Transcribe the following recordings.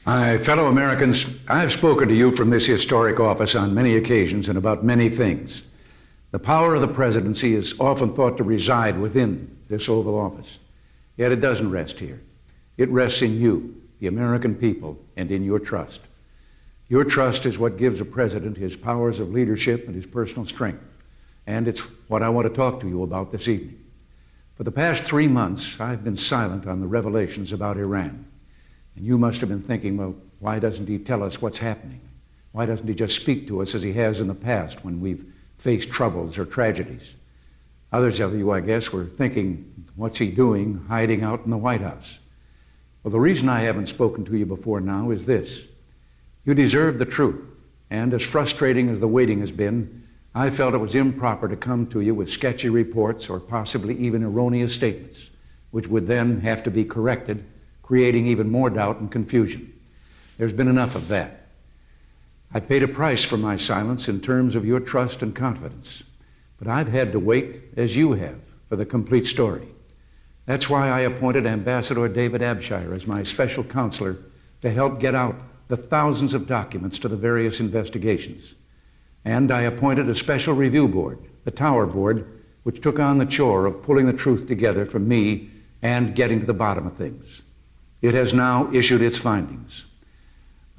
My fellow Americans, I've spoken to you from this historic office on many occasions and about many things. The power of the presidency is often thought to reside within this Oval Office. Yet it doesn't rest here. It rests in you, the American people, and in your trust. Your trust is what gives a president his powers of leadership and his personal strength. And it's what I want to talk to you about this evening. For the past 3 months, I've been silent on the revelations about Iran. And you must have been thinking, well, why doesn't he tell us what's happening? Why doesn't he just speak to us as he has in the past when we've faced troubles or tragedies? Others of you, I guess, were thinking, what's he doing hiding out in the White House? Well, the reason I haven't spoken to you before now is this. You deserve the truth, and as frustrating as the waiting has been, I felt it was improper to come to you with sketchy reports or possibly even erroneous statements, which would then have to be corrected, creating even more doubt and confusion. There's been enough of that. I paid a price for my silence in terms of your trust and confidence, but I've had to wait, as you have, for the complete story. That's why I appointed Ambassador David Abshire as my special counselor to help get out the thousands of documents to the various investigations. And I appointed a special review board, the Tower Board, which took on the chore of pulling the truth together for me and getting to the bottom of things. It has now issued its findings.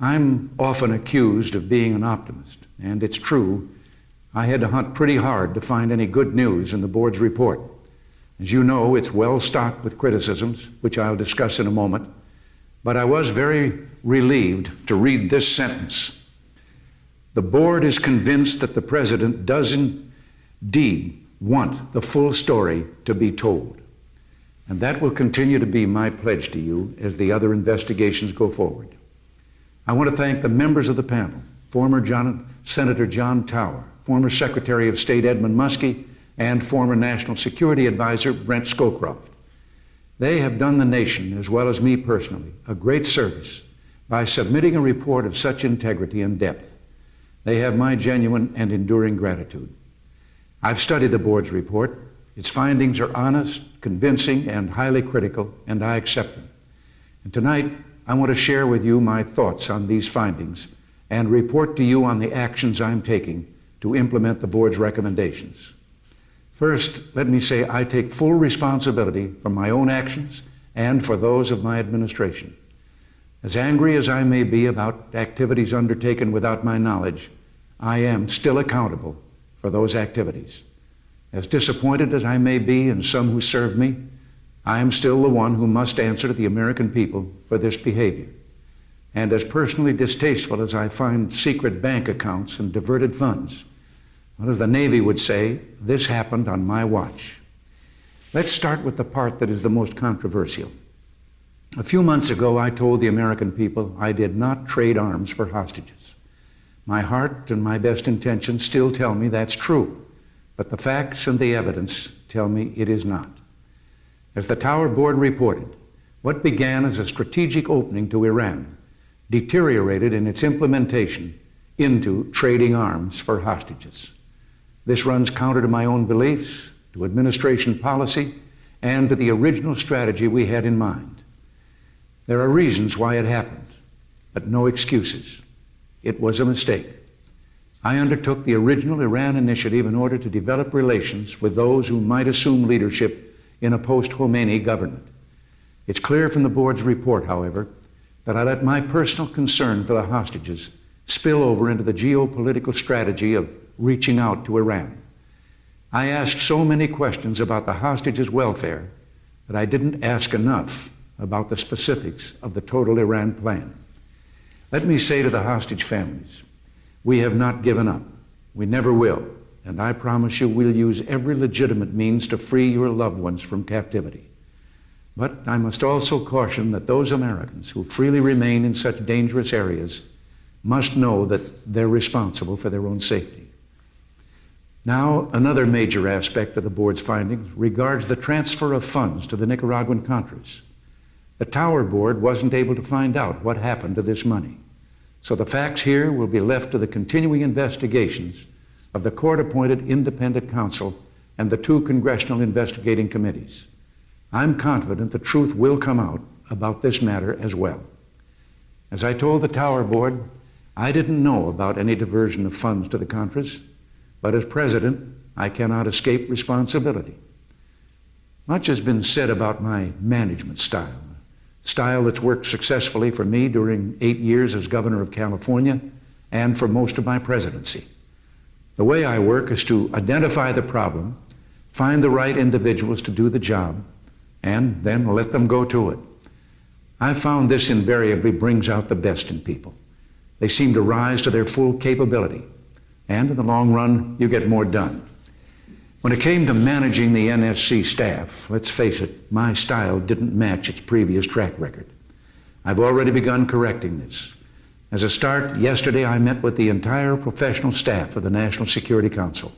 I'm often accused of being an optimist, and it's true. I had to hunt pretty hard to find any good news in the board's report. As you know, it's well stocked with criticisms, which I'll discuss in a moment, but I was very relieved to read this sentence. The board is convinced that the president does indeed want the full story to be told. And that will continue to be my pledge to you as the other investigations go forward. I want to thank the members of the panel, former Senator John Tower, former Secretary of State Edmund Muskie, and former National Security Advisor Brent Scowcroft. They have done the nation, as well as me personally, a great service by submitting a report of such integrity and depth. They have my genuine and enduring gratitude. I've studied the board's report. Its findings are honest, convincing, and highly critical, and I accept them. And tonight, I want to share with you my thoughts on these findings and report to you on the actions I'm taking to implement the board's recommendations. First, let me say I take full responsibility for my own actions and for those of my administration. As angry as I may be about activities undertaken without my knowledge, I am still accountable for those activities. As disappointed as I may be in some who served me, I am still the one who must answer to the American people for this behavior. And as personally distasteful as I find secret bank accounts and diverted funds, well, as the Navy would say, this happened on my watch. Let's start with the part that is the most controversial. A few months ago, I told the American people I did not trade arms for hostages. My heart and my best intentions still tell me that's true. But the facts and the evidence tell me it is not. As the Tower Board reported, what began as a strategic opening to Iran deteriorated in its implementation into trading arms for hostages. This runs counter to my own beliefs, to administration policy, and to the original strategy we had in mind. There are reasons why it happened, but no excuses. It was a mistake. I undertook the original Iran initiative in order to develop relations with those who might assume leadership in a post-Khomeini government. It's clear from the board's report, however, that I let my personal concern for the hostages spill over into the geopolitical strategy of reaching out to Iran. I asked so many questions about the hostages' welfare that I didn't ask enough about the specifics of the total Iran plan. Let me say to the hostage families, we have not given up. We never will. And I promise you we'll use every legitimate means to free your loved ones from captivity. But I must also caution that those Americans who freely remain in such dangerous areas must know that they're responsible for their own safety. Now, another major aspect of the board's findings regards the transfer of funds to the Nicaraguan Contras. The Tower Board wasn't able to find out what happened to this money. So the facts here will be left to the continuing investigations of the court-appointed independent counsel and the 2 congressional investigating committees. I'm confident the truth will come out about this matter as well. As I told the Tower Board, I didn't know about any diversion of funds to the Contras, but as president, I cannot escape responsibility. Much has been said about my management style that's worked successfully for me during 8 years as governor of California and for most of my presidency. The way I work is to identify the problem, find the right individuals to do the job, and then let them go to it. I've found this invariably brings out the best in people. They seem to rise to their full capability, and in the long run, you get more done. When it came to managing the NSC staff, let's face it, my style didn't match its previous track record. I've already begun correcting this. As a start, yesterday I met with the entire professional staff of the National Security Council.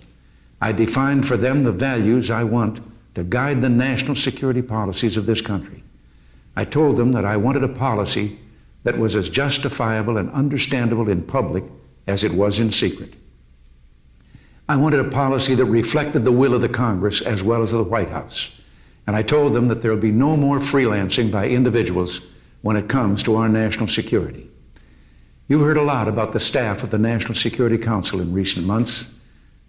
I defined for them the values I want to guide the national security policies of this country. I told them that I wanted a policy that was as justifiable and understandable in public as it was in secret. I wanted a policy that reflected the will of the Congress as well as the White House. And I told them that there will be no more freelancing by individuals when it comes to our national security. You've heard a lot about the staff of the National Security Council in recent months.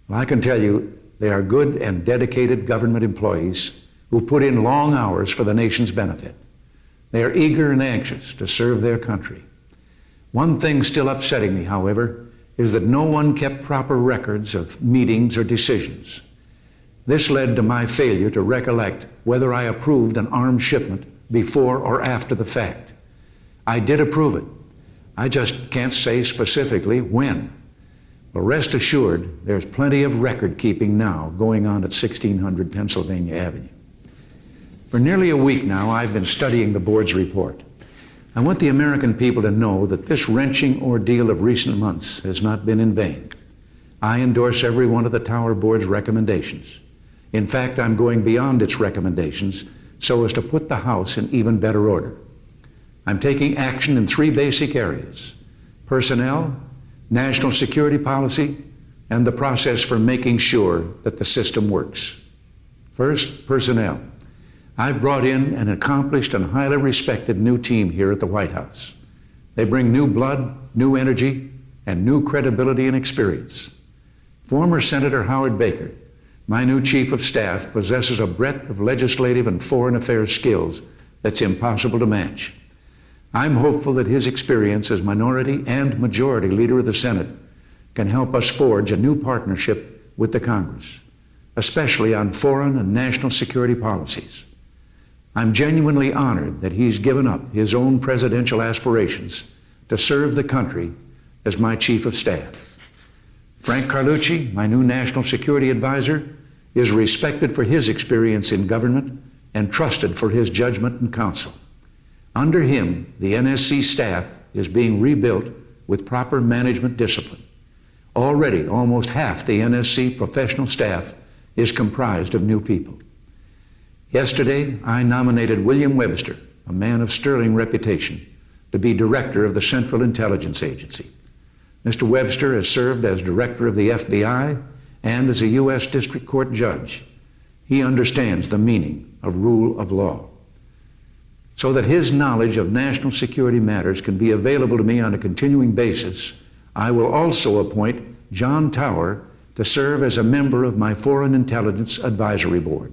Well, I can tell you they are good and dedicated government employees who put in long hours for the nation's benefit. They are eager and anxious to serve their country. One thing still upsetting me, however, is that no one kept proper records of meetings or decisions. This led to my failure to recollect whether I approved an arms shipment before or after the fact. I did approve it. I just can't say specifically when. But rest assured, there's plenty of record keeping now going on at 1600 Pennsylvania Avenue. For nearly a week now, I've been studying the board's report. I want the American people to know that this wrenching ordeal of recent months has not been in vain. I endorse every one of the Tower Board's recommendations. In fact, I'm going beyond its recommendations so as to put the House in even better order. I'm taking action in 3 basic areas: personnel, national security policy, and the process for making sure that the system works. First, personnel. I've brought in an accomplished and highly respected new team here at the White House. They bring new blood, new energy, and new credibility and experience. Former Senator Howard Baker, my new chief of staff, possesses a breadth of legislative and foreign affairs skills that's impossible to match. I'm hopeful that his experience as minority and majority leader of the Senate can help us forge a new partnership with the Congress, especially on foreign and national security policies. I'm genuinely honored that he's given up his own presidential aspirations to serve the country as my chief of staff. Frank Carlucci, my new national security advisor, is respected for his experience in government and trusted for his judgment and counsel. Under him, the NSC staff is being rebuilt with proper management discipline. Already, almost half the NSC professional staff is comprised of new people. Yesterday, I nominated William Webster, a man of sterling reputation, to be director of the Central Intelligence Agency. Mr. Webster has served as director of the FBI and as a U.S. District Court judge. He understands the meaning of rule of law. So that his knowledge of national security matters can be available to me on a continuing basis, I will also appoint John Tower to serve as a member of my Foreign Intelligence Advisory Board.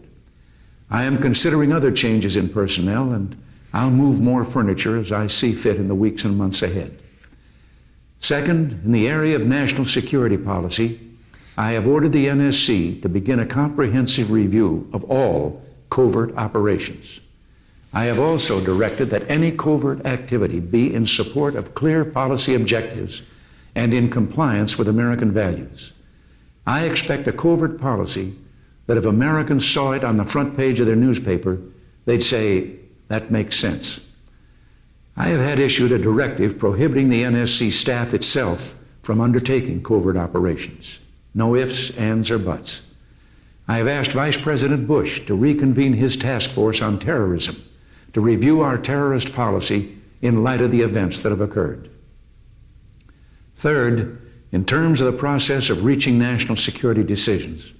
I am considering other changes in personnel, and I'll move more furniture as I see fit in the weeks and months ahead. Second, in the area of national security policy, I have ordered the NSC to begin a comprehensive review of all covert operations. I have also directed that any covert activity be in support of clear policy objectives and in compliance with American values. I expect a covert policy that if Americans saw it on the front page of their newspaper, they'd say, that makes sense. I have had issued a directive prohibiting the NSC staff itself from undertaking covert operations. No ifs, ands, or buts. I have asked Vice President Bush to reconvene his task force on terrorism to review our terrorist policy in light of the events that have occurred. Third, in terms of the process of reaching national security decisions,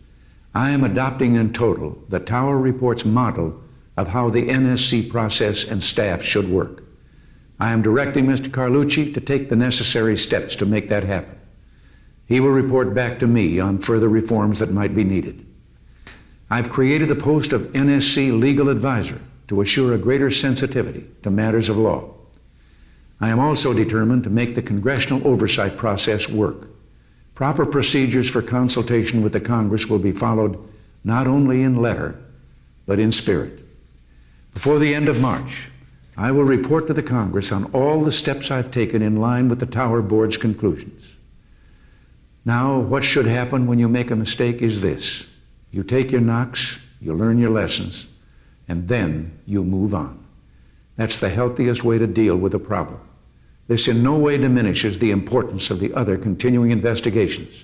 I am adopting in total the Tower Report's model of how the NSC process and staff should work. I am directing Mr. Carlucci to take the necessary steps to make that happen. He will report back to me on further reforms that might be needed. I've created the post of NSC Legal Advisor to assure a greater sensitivity to matters of law. I am also determined to make the congressional oversight process work. Proper procedures for consultation with the Congress will be followed not only in letter, but in spirit. Before the end of March, I will report to the Congress on all the steps I've taken in line with the Tower Board's conclusions. Now, what should happen when you make a mistake is this. You take your knocks, you learn your lessons, and then you move on. That's the healthiest way to deal with a problem. This in no way diminishes the importance of the other continuing investigations,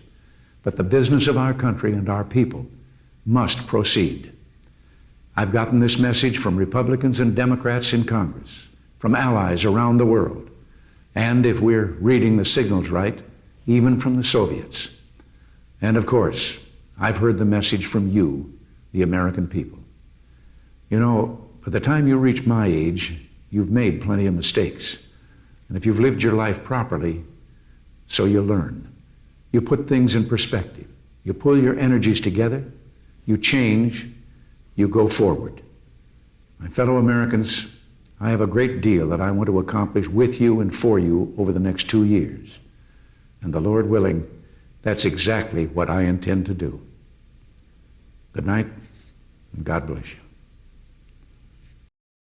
but the business of our country and our people must proceed. I've gotten this message from Republicans and Democrats in Congress, from allies around the world, and if we're reading the signals right, even from the Soviets. And of course, I've heard the message from you, the American people. You know, by the time you reach my age, you've made plenty of mistakes. And if you've lived your life properly, so you learn. You put things in perspective. You pull your energies together, you change, you go forward. My fellow Americans, I have a great deal that I want to accomplish with you and for you over the next 2 years. And the Lord willing, that's exactly what I intend to do. Good night, and God bless you.